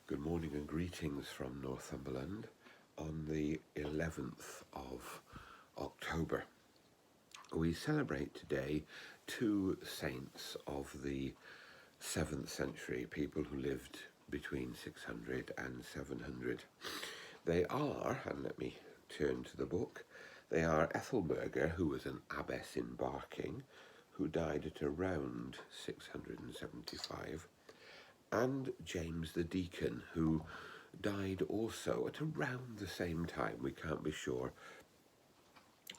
Good morning and greetings from Northumberland on the 11th of October. We celebrate today two saints of the 7th century, people who lived between 600 and 700. They are, and let me turn to the book, they are Ethelberga, who was an abbess in Barking, who died at around 675, and James the Deacon, who died also at around the same time. We can't be sure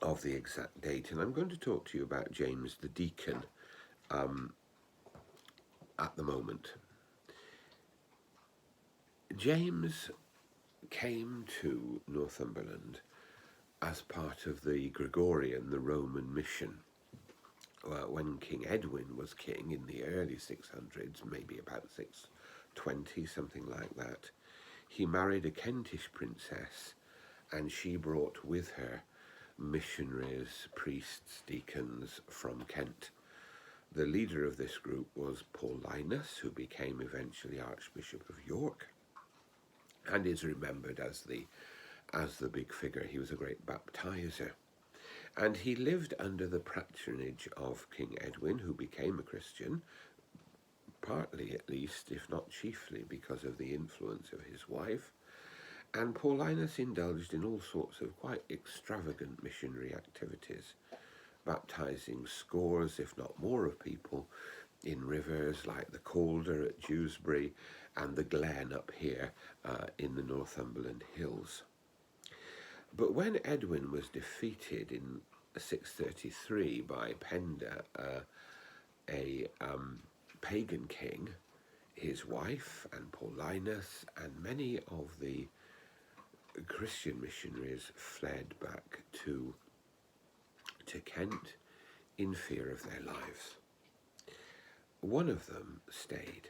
of the exact date. And I'm going to talk to you about James the Deacon at the moment. James came to Northumberland as part of the Gregorian, the Roman mission. When King Edwin was king in the early 600s, maybe about 620, something like that, he married a Kentish princess, and she brought with her missionaries, priests, deacons from Kent. The leader of this group was Paulinus, who became eventually Archbishop of York, and is remembered as the big figure. He was a great baptizer. And he lived under the patronage of King Edwin, who became a Christian, partly at least, if not chiefly, because of the influence of his wife. And Paulinus indulged in all sorts of quite extravagant missionary activities, baptizing scores, if not more, of people in rivers like the Calder at Dewsbury and the Glen up here in the Northumberland Hills. But when Edwin was defeated in 633 by Penda, a pagan king, his wife and Paulinus and many of the Christian missionaries fled back to Kent in fear of their lives. One of them stayed,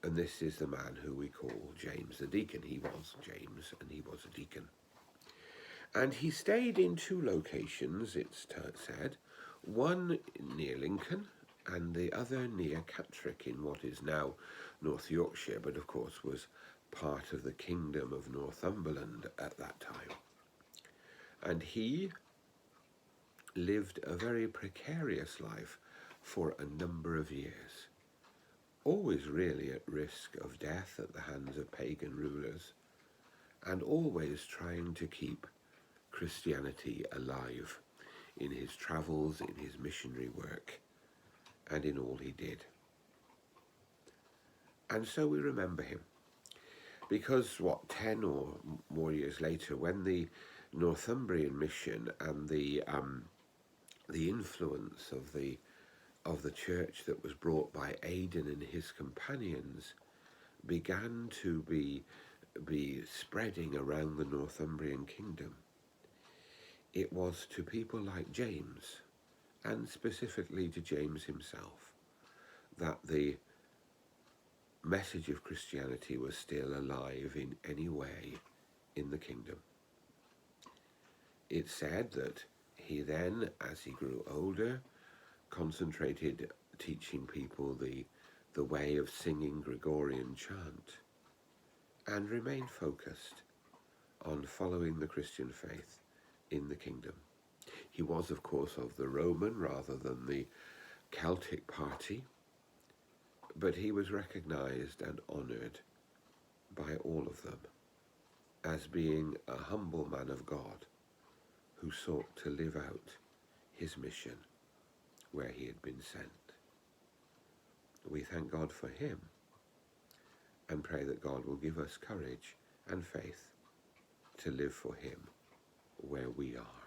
and this is the man who we call James the Deacon. He was James, and he was a deacon. And he stayed in two locations, it's said, one near Lincoln and the other near Catterick in what is now North Yorkshire, but of course was part of the kingdom of Northumberland at that time. And he lived a very precarious life for a number of years, always really at risk of death at the hands of pagan rulers, and always trying to keep Christianity alive in his travels, in his missionary work, and in all he did. And so we remember him, because 10 or more years later, when the Northumbrian mission and the influence of the church that was brought by Aidan and his companions began to be spreading around the Northumbrian kingdom, it was to people like James, and specifically to James himself, that the message of Christianity was still alive in any way in the kingdom. It's said that he then, as he grew older, concentrated teaching people the way of singing Gregorian chant, and remained focused on following the Christian faith in the kingdom. He was, of course, of the Roman rather than the Celtic party, but he was recognized and honored by all of them as being a humble man of God who sought to live out his mission where he had been sent. We thank God for him and pray that God will give us courage and faith to live for him where we are.